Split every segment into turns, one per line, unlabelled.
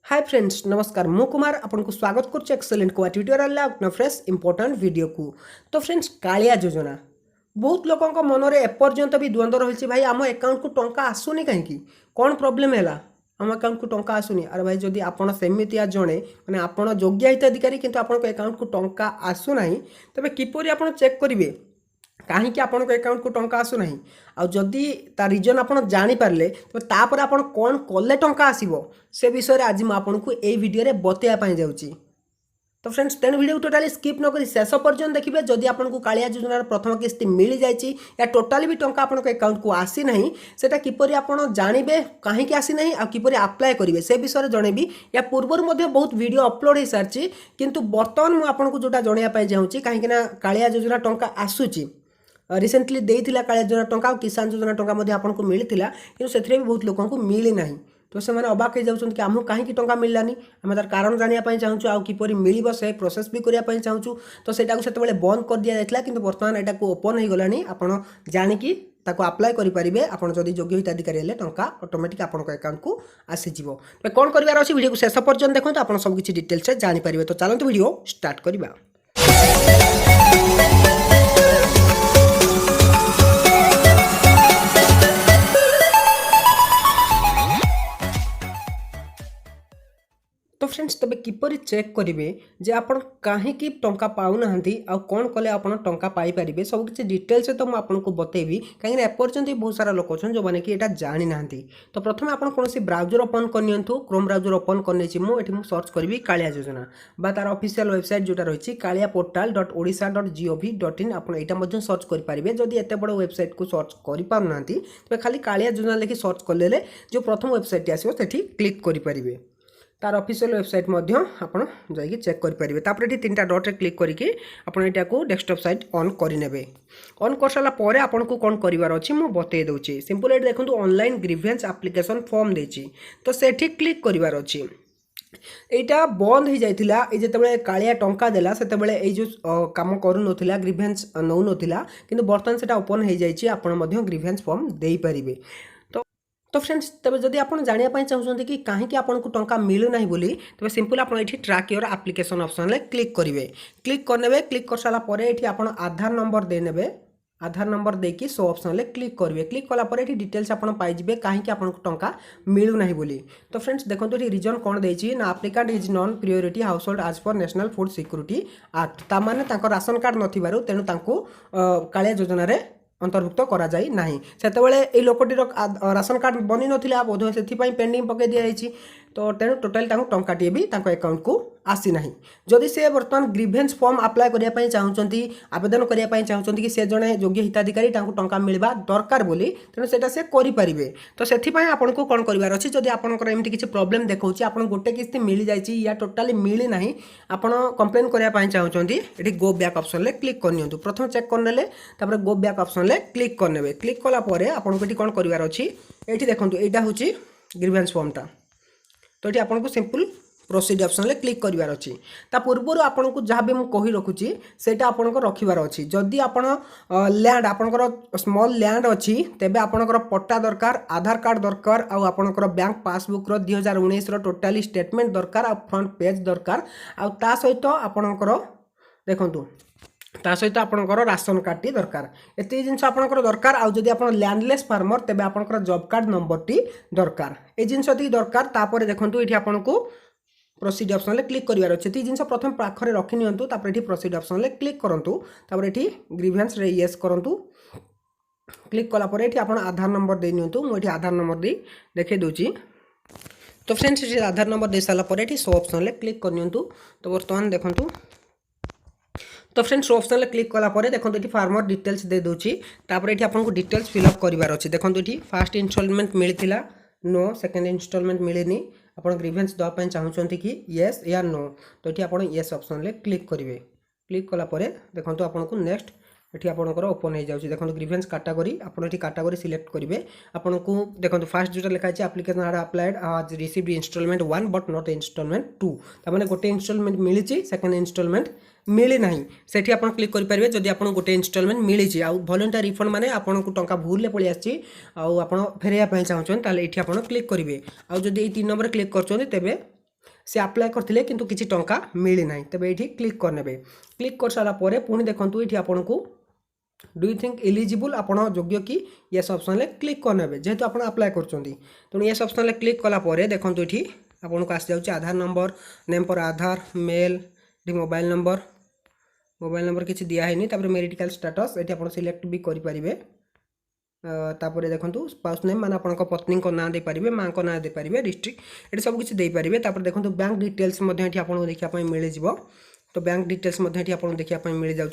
Hi friends नमस्कार मु कुमार आपन को स्वागत करछु एक्सेलेंट को ट्यूटोरियल ला फ्रेश इंपोर्टेंट वीडियो को। तो फ्रेंड्स कालिया योजना बहुत लोगों को मन में एपर्यंत भी द्वंद्व रही भाई आम अकाउंट को टंका आसुनी कहीं कौन प्रोब्लेम है आम अकाउंट को टंका आसुनी। अरे भाई जदि आपन सेमितिया जड़े माने आपन योग्य हिताधिकारी किंतु आपन अकाउंट को टंका आसुना तेरे किपरि आपन चेक करेंगे कहीं आपण अकाउंट को टंका आसुना आदि ता रिजन आपन जानी पारले तो तापर आपन कौन कले टंका आसीबो से विषय आज मैं आपको ये वीडियो रे बतैया जाऊँगी। तो फ्रेंड्स तेन वीडियो टोटाली स्किप न करी शेष पर्यंत देखिए जदि आपको कालिया योजनार प्रथम किस्ती मिल जाए या टोटाली भी टंका आपन अकाउंट को आसी नहीं सेटा किपरि आपन जानबे कहीं आसी नहीं आ किपरि अप्लाई करेंगे से विषय जनइबी या पूर्वर मध्य बहुत वीडियो अपलोड हो सारी किंतु बर्तमान मुझे आपको जोटा जनइबा चाहूँगी कहीं कालिया योजना टंका आसूची रिसेंटली देइथिला कालिया योजना टंका और किसान योजना टंका आपको मिलता कि से बहुत लोगों को मिली ना तो से अबाक हो जाऊँ कि आमको कहीं टंका मिललानी आम तार कारण जानापी चाहूँ आउ किपरि मिल से प्रोसेस भी करने चाहूँ तो सेटा से बंद कर दि जाता कि बर्तमान यहाँ ओपन हो गलानी आपड़ जाणिकी ताको अप्लाई करेंगे आपड़ जदि योग्य हिताधिकारी हेल्ले टंका ऑटोमेटिक आपन अकाउंट को आसीजिवो। तो कौन करार अच्छी वीडियो को शेष पर्यंत देखो आप सब किसी डिटेल्स जानीपारे। तो चलते वीडियो स्टार्ट करवा। तो फ्रेंड्स तबे किपरि चेक करेंगे जे आप कहीं टंका पाऊना आ कौन कले आप टंका पाई पारे सब किसी डिटेल्स तो मुझे बतेबी कहीं एपर्यंत बहुत सारा लोग अच्छे जो मैंने कि यहाँ जानी ना। तो प्रथम आप कौन ब्राउजर ओपन करनी क्रोम ब्राउजर ओपन करनी मुझे सर्च करी कालिया योजना बा तार ऑफिशियल वेबसाइट जोटा रही kaliyaportal.odisha.gov.in आप यहाँ सर्च करेंगे जदि एत बड़ वेबसाइट को सर्च करना तेज खाली कालिया योजना लिखि सर्च कले जो प्रथम वेबसाइट आसो क्लिक करेंगे तार ऑफिशियल वेबसाइट आपड़ जाकि चेक करेंगे। तापर ये तीन डट रे क्लिक करके आपड़ यहाँ को डेस्कटॉप साइट ऑन करने ऑन कर सारा पर आपन को कौन करार अच्छी मुझे बतई दूसरी सिंपल ये देखो ऑनलाइन ग्रीवेंस एप्लिकेशन फॉर्म देती तो सेठी क्लिक करार अच्छी यहाँ बंद हो जाता जिते कालिया टंका देला से जो कम करूँ ग्रीवेंस नौ नाला कि बर्तमान से ओपन हो जाए आपड़ ग्रीवेंस फॉर्म दे पारे। तो फ्रेंड्स तबे जदि आप जानापी चाहते कि कहीं आपको टंका मिलूना बोली तेज सिंपल आप track your application option click करेंगे क्लिक कर सारापर ये आप आधार नंबर देने आधार नंबर देकी सो ऑप्शन क्लिक करेंगे क्लिक कलापर ये डिटेल्स आप पाइबे कहीं आपको टंका मिलूना बोली। तो फ्रेंड्स देखो ये रीजन कौन देती ना applicant is non priority house hold आज पर नेशनल फूड सिक्यूरिटी एक्ट ताने राशन कार्ड नथिबारु तेणु कालिया योजना अंतर्भुक्त करा जाई नाही से लोकटीर राशन कार्ड बनी नाला बोध से पेंडिंग पकई दिखाई तो तेणु टोटाल टंकाटे भी अकाउंट को आसी ना जदि से बर्तमान ग्रीवेंस फॉर्म अप्लाई करने चाहते आवेदन करने चाहते कि से जड़े योग्य हिताधिकारी टंका मिलवा दरकार बोली तेणु से करेंगे। तो से आपको कौन करार अच्छी जदि आपंकर एमती किसी प्रोब्लेम देखा आप गोटे किस्ती मिल जाए या टोटाली मिली ना आप कंप्लेन करने चाहते ये गो बैक ऑप्शन क्लिक करनी प्रथम चेक करने गो बैक ऑप्शन क्लिक करने क्लिक कलापर आपको ये कौन करार अच्छी ये देखो यहाँ हूँ ग्रीवेंस फॉर्मटा तो ये आपको सिंपल प्रोसीड ऑप्शन क्लिक करार अच्छी ता पूर्व आपको जहाँ भी मुझे कही रखुची सेटा आपको रखिबार अच्छी जदि आप लैंड आपंकर स्मॉल लैंड अच्छी तेबे आपंकर पट्टा दरकार आधार कार्ड दरकार आउ आपंकर बैंक पासबुक 2019 टोटाली स्टेटमेंट दरकार आ फ्रंट पेज दरकार आ ता सहित आपंकर देखंतु ता सहित आपंकर राशन कार्ड टी दरकार एति जिनस आपंकर दरकार आउ जदि आप लैंडलेस फार्मर तेबे आपंकर जॉब कार्ड नंबर टी दरकार ए जिनस टी दरकार तापर देखंतु एठी आपनको प्रोसीड ऑप्शन क्लिक करार अच्छे ये जिन प्रथम पाखरे रखी नियंतु तापर एठी प्रोसीड ऑप्शन क्लिक करंतु तापर एठी ग्रीवेंस रे यस करंतु क्लिक कला पर एठी आपण आधार नंबर दे नियंतु मो एठी आधार नंबर दे देखे दोची। तो फ्रेंड्स ये आधार नंबर दे साला पर एठी सो ऑप्शन क्लिक कर नियंतु तो वर्तमान देखंतु तो फ्रेंड्स ऑप्शन क्लिक कलापर देखो ये फार्मर डिटेल्स दे दूची तापर एठी आपनको डिटेल्स फिलअप करार अच्छे देखो ये फर्स्ट इंस्टॉलमेंट मिलता नो सेकेंड इंस्टॉलमेंट मिलेनी आप ग्रीवेंस देवाई चाहते कि येस या नो तो ये आप येस ऑप्शन क्लिक करेंगे क्लिक कलापर देखो आपको नेक्स्ट ये आपंकर ओपन हो जाए देखो ग्रीवेंस कैटेगरी आप कैटेगरी सिलेक्ट करेंगे आपको देखो फास्ट जो लिखाई एप्लिकेशन हार्ड अप्लाइड आज received installment 1 but not installment 2 तार गोटे इंस्टॉलमेंट मिली सेकेंड इंस्टॉलमेंट मिली ना से क्लिक करेंगे जदि आप गोटे इंस्टॉलमेंट मिली आ वॉलंटरी रिफंड माने आपको टंका भूल पलि आसी फेरैया चाहते ये आप क्लिक करेंगे आउ जदि 3 नंबर क्लिक कर से अप्लाई करथिले किंतु किछि टंका मिली नाही तबे एठी क्लिक करनेबे। क्लिक कर सारा परे पुणी देखंतु एठी आपनकू डू यू थिंक एलिजिबल आपण योग्य कि येस ऑप्शन ले क्लिक करनेबे जेहेतु आपण अप्लाई करचोंती तेणु येस ऑप्शन ले क्लिक कला परे देखंतु एठी आपनको आसी जाउची आधार नंबर नेम पर आधार मेल मोबाइल नंबर किसी दिया है तापर मेरिटिकल स्टेटस ये आप सिलेक्ट भी करेंगे। तापर देखो स्पाउस नेम माने आपन पत्नी को नाम दे पारिबे मां को नाम दे पारिबे डिस्ट्रिक्ट ये सब किसी दे पारिबे। तापर देखो बैंक डिटेल्स आपको देखा मिल जाव तो बैंक डिटेल्स आपको देखा मिल जाऊँ।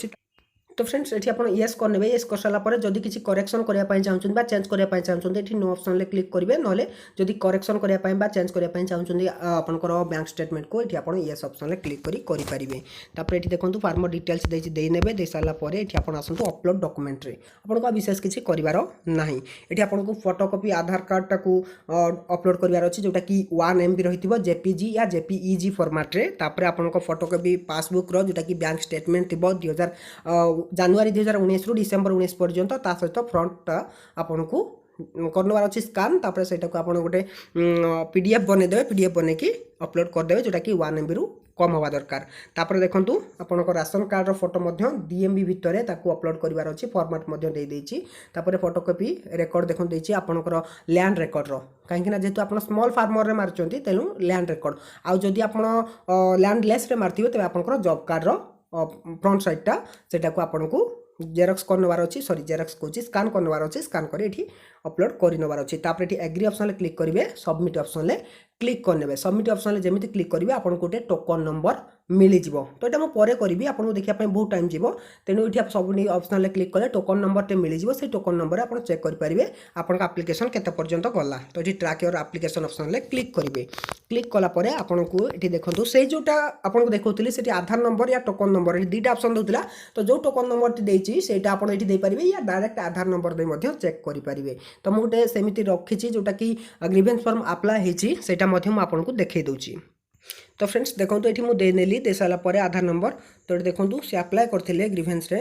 तो फ्रेंड्स ये आप येस करने येस कर सारापर जदि किसी करेक्शन करने चाहते हैं चेंज करने चाहते हैं नो ऑप्शन क्लिक करेंगे ना जदि करेक्शन करने चेंज करने चाहते आपंकर बैंक स्टेटमेंट को ये आप येस ऑप्शन क्लिक करेंगे। तापर ये देखो फार्मर डिटेल्स देने दे सारापर ये आप आसतु अपलोड डॉक्यूमेंट रे आपको विशेष किसी करार ना ये आपको फोटोकॉपी आधार कार्ड टाक अपलोड करार अच्छी जोटा कि 1 MB रही जेपीजी या जेपीईजी फॉर्मेट रे। तापर आपको फोटोकॉपी पासबुक रो जोटा कि बैंक स्टेटमेंट थी 2000 जानुआरी 2019 रु डिसेम्बर 19 पर्यंत ता सहित फ्रंट आपन को करनवार अच्छी स्कान तापर सेटा को आपन गोटे पीडीएफ बने देबे पीडीएफ बने की अपलोड कर देबे जोटा कि 1 MB रु कम हवा दरकार। तापर देखंतु आपन को राशन कार्ड रो फोटो मध्य 2 MB भितरे ताको अपलोड करिवार अछि फॉर्मेट मध्य दे देछि। तापर फोटोकॉपी रिकॉर्ड देखन देछि आपन को लैंड रिकॉर्ड रो काहेकि ना जेतु आपन स्मॉल फार्मर रे मारचंती तेनु लैंड रिकॉर्ड आ जदि आपन लैंड लेस रे मारथिबे तबे आपन को जॉब कार्ड रो फ्रंट साइडटा सेटा को आपन को जेरक्स करनवार अछि सॉरी जेरक्स कोची स्कैन करनवार अछि स्कैन करे एठी अपलोड करिनवार अछि। तापर एठी एग्री ऑप्शन ले क्लिक करिवे सबमिट ऑप्शन ले क्लिक करनेबे सबमिट ऑप्शन ले जेमिति क्लिक करिवे आपन को गोटे टोकन नंबर मिली जिवो। तो एटा म परे करिवि आपन को देखिया पय बहुत टाइम जिवो तेनु एठी आप सबनि ऑप्शन ले क्लिक कले टोकन नंबर ते मिली जिवो से टोकन नंबर आपन चेक करि परिबे आपन का एप्लीकेशन केते पर्यंत गला। तो एठी ट्रैक योर एप्लीकेशन ऑप्शन ले क्लिक करिवे क्लिक कला परे आपन को एठी देखंतु से जोटा आपन को देखौतली सेठी आधार नंबर या टोकन नंबर एठी दुटा ऑप्शन दोतिला तो जो टोकन नंबर टी देछि सेटा आपन एठी दे परिबे या डायरेक्ट आधार नंबर दे मध्ये चेक करि परिबे। तो मु गोटे सेमिति रखिछि जोटा कि ग्रीवेंस फॉर्म अप्लाई हेछि सेटा मध्ये मु आपन को देखै दउछि। तो फ्रेंड्स देखंतु एठी मु दे नेली दे साला परे आधार नंबर तो देखंतु से अप्लाई करथिले ग्रीवेंस रे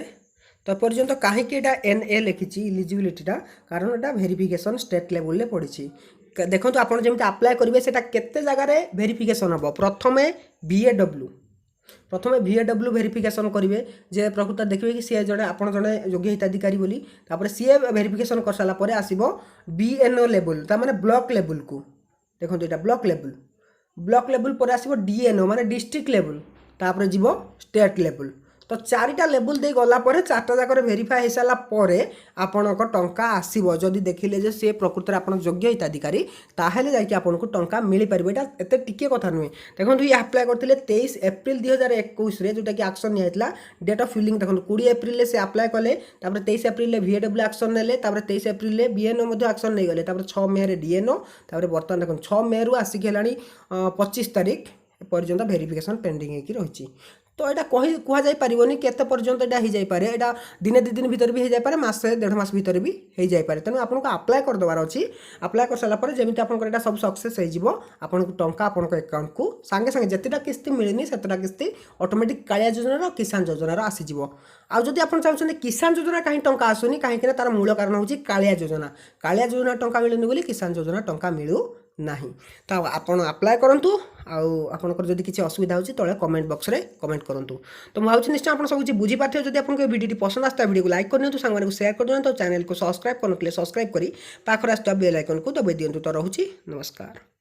तो पर्यंत काहे कि एटा एनए लिखिछि एलिजिबिलिटीटा कारण एटा वेरिफिकेशन स्टेट लेवल ले पड़िछि। देखंतु आपण जेमिति अप्लाई करिवे सेटा केते जगह रे वेरिफिकेशन हबो प्रथमे VAW वेरिफिकेशन करेंगे जे प्रकृत देखिए कि सी जड़े आप जड़े योग्य हिताधिकारी बोली तापर सी वेरिफिकेशन कर सारा पर आसीबो BNO लेवल ता माने ब्लॉक लेवल को देखो एटा ब्लॉक लेवल पर आसीबो DNO माने डिस्ट्रिक्ट लेवल तापर जीवो स्टेट लेवल। तो 4टा लेवल दे गला पर 4टा जाकर वेरीफाई हो सारा पर आपनक टंका आसीबो जदि देखिले जे से प्रकृत रे आपन योग्य हिताधिकारी ताहेले जाकि आपनको टंका मिली परिबो। एटा एते टिके कथा नुहे देखंतु ये अप्लाई करथिले 23 एप्रिल 2021 रे जोटा कि एक्शन नियाइतला डेट ऑफ फिलिंग देखंतु 20 एप्रिल ले से अप्लाई कले तापर 23 एप्रिल ले VAW एक्शन नेले तापर 23 एप्रिल ले BNO मध्ये एक्शन नै गले तापर 6 मे रे DNO तापर वर्तमान देखंतु 6 मे रु आसी गेलानी 25 तारिख पर्यंत वेरिफिकेशन पेंडिंग हेकी रहिछि। तो यहाँ कह जापरनि केते पर्यंत यहाँ हो जापे यहाँ दिने 2 दिन भीतर भी हो जापे मासे 1.5 मास भीतर भी हो जापे तेणु आपको अप्लाई कर देवार अच्छी अप्लाई कर सारापर जमी आप सब सक्सेस हो आपको टंका आपन अकाउंट को सांगे सांगे जितेटा किस्ती मिलनी सेतेटा किस्ती ऑटोमेटिक कालिया योजनार किसान योजनार आसीज। आउ जदि आप चाहते किसान योजना कहीं टंका आसुनी कहीं तार मूल कारण हूँ कालिया योजना टंका मिलूनी बोली किसान योजना टंका मिलू नहीं। तो आपन अप्लाई करंतु आपनकर जदि किसी असुविधा होची तळे कमेंट बॉक्स रे कमेंट करंतु। तो मु भावछि निश्चय आपन सब किछि बुझी पाथे जदि आपन वीडियो पसंद आस्ता वीडियो को लाइक करनियंतु सांग माने को शेयर कर दियंतु चैनल को सब्सक्राइब करनतले सब्सक्राइब करी पाखर आस्ता बेल आइकन को दबाइ दियंतु। तो रहूछि नमस्कार।